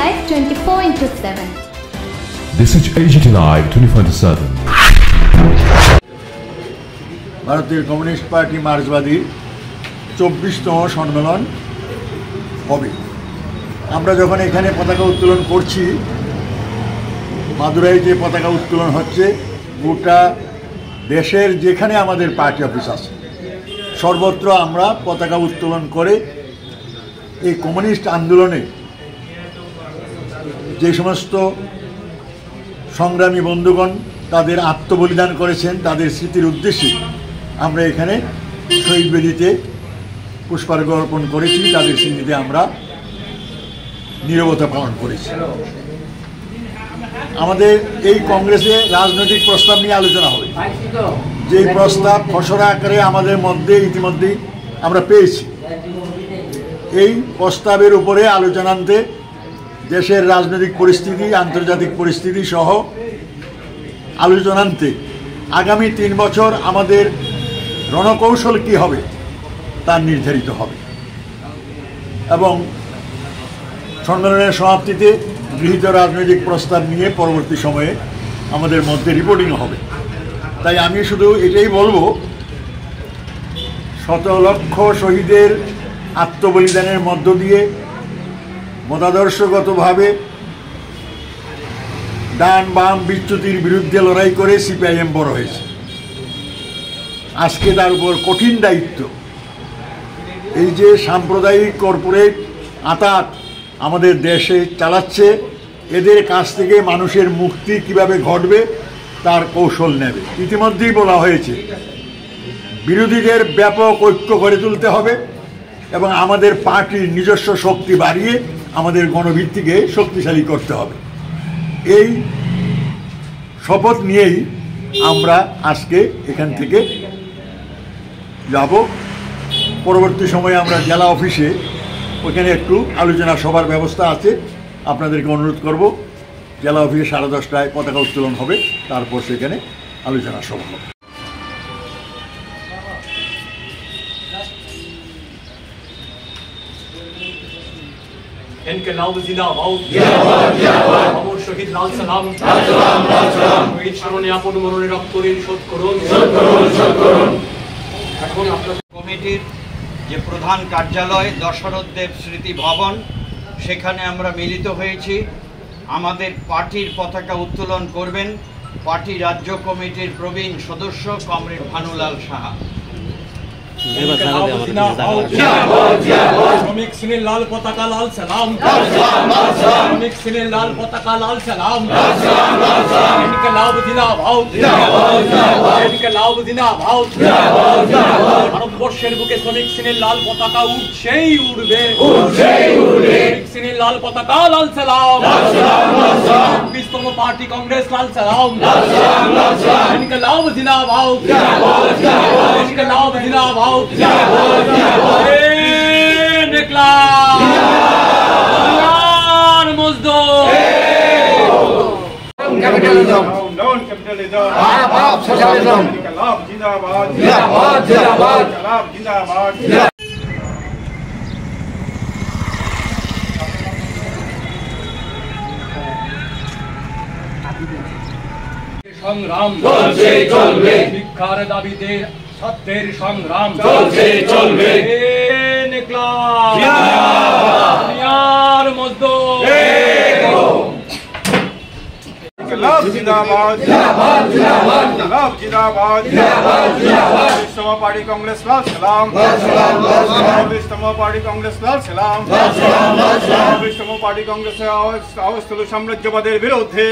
Live 24/7. This is AGT Live 24/7. ভারতের communist party মার্ক্সবাদী 24তম সম্মেলন হবে। আমরা যখন এখানে পতাকা উত্তোলন করছি, মাদুরাই যে পতাকা উত্তোলন হচ্ছে, গোটা দেশের যেখানে আমাদের পার্টি অফিস আছে সর্বত্র আমরা পতাকা উত্তোলন করে এই কমিউনিস্ট আন্দোলনে যে সমস্ত সংগ্রামী বন্ধুগণ তাদের আত্মবলিদান করেছেন তাদের স্মৃতির উদ্দেশ্যে আমরা এখানে শহীদ বেদিতে পুষ্পার্ঘ্য অর্পণ করেছি, তাদের স্মৃতিতে আমরা নীরবতা পালন করেছি। আমাদের এই কংগ্রেসে রাজনৈতিক প্রস্তাব নিয়ে আলোচনা হবে, যে প্রস্তাব খসড়া আকারে আমাদের মধ্যে ইতিমধ্যেই আমরা পেয়েছি। এই প্রস্তাবের উপরে আলোচনান্তে দেশের রাজনৈতিক পরিস্থিতি, আন্তর্জাতিক পরিস্থিতি সহ আলোচনান্তে আগামী 3 বছর আমাদের রণকৌশল কী হবে তা নির্ধারিত হবে এবং সম্মেলনের সমাপ্তিতে গৃহীত রাজনৈতিক প্রস্তাব নিয়ে পরবর্তী সময়ে আমাদের মধ্যে রিপোর্টিং হবে। তাই আমি শুধু এটাই বলবো, শত লক্ষ শহীদের আত্মবলিদানের মধ্য দিয়ে মতাদর্শগতভাবে ডান বাম বিচ্যুতির বিরুদ্ধে লড়াই করে সিপিআইএম বড় হয়েছে। আজকে তার উপর কঠিন দায়িত্ব, এই যে সাম্প্রদায়িক কর্পোরেট আঁতাত আমাদের দেশে চালাচ্ছে, এদের কাছ থেকে মানুষের মুক্তি কিভাবে ঘটবে তার কৌশল নেবে। ইতিমধ্যেই বলা হয়েছে বিরোধীদের ব্যাপক ঐক্য গড়ে তুলতে হবে এবং আমাদের পার্টির নিজস্ব শক্তি বাড়িয়ে আমাদের গণভিত্তিকে শক্তিশালী করতে হবে। এই শপথ নিয়েই আমরা আজকে এখান থেকে যাব। পরবর্তী সময়ে আমরা জেলা অফিসে ওইখানে একটু আলোচনা সভার ব্যবস্থা আছে, আপনাদেরকে অনুরোধ করব জেলা অফিসে 10:30টায় পতাকা উত্তোলন হবে, তারপর সেখানে আলোচনা সভা হবে। इनकलाब जिंदाबाद जिंदाबाद अमर शहीद लाल सलाम लाल सलाम लाल सलाम শহীদ স্মরণে আপন মরণে রক্ত ঋণ শোধ করুন শোধ করুন শোধ করুন। এখন আপনাদের কমিটির যে প্রধান কার্যালয় দশরথদেব স্মৃতি ভবন, সেখানে আমরা মিলিত হয়েছি। আমাদের পার্টির পতাকা উত্তোলন করবেন পার্টি রাজ্য কমিটির প্রবীণ সদস্য কমরেড ভানুলাল সাহা। শ্রমিক শ্রেণীর লাল পতাকা লাল সালাম, শ্রমিক শ্রেণীর লাল পতাকা লাল সালাম, ইনকলাব জিন্দাবাদ ইনকলাব জিন্দাবাদ। ভারতবর্ষের বুকে শ্রমিক শ্রেণীর লাল পতাকা উঠছেই উড়বে, শ্রমিক শ্রেণীর লাল পতাকা লাল সালাম, 24তম পার্টি কংগ্রেস লাল সালাম, ইনকলাব জিন্দাবাদ ইনকলাব জিন্দাবাদ। Capitalism. Down capitalism. Up socialism. Inqilab Jindabad. Jindabad. Jindabad. Inqilab Jindabad. সংগ্রাম চলছে চলবে, শিক্ষার দাবিতে সত্যের সংগ্রাম চলছে চলবে। ইনকলাব দুনিয়ার মজদুর Inqilab Jindabad. Jindabad. Jindabad. Inqilab Jindabad. Jindabad. Jindabad. 24তম পার্টি কংগ্রেস লাল সালাম, লাল সালাম লাল সালাম। 24তম পার্টি কংগ্রেস লাল সালাম, লাল সালাম লাল সালাম। 24তম পার্টি কংগ্রেসের আওয়াজ তুলো সাম্রাজ্যবাদের বিরুদ্ধে।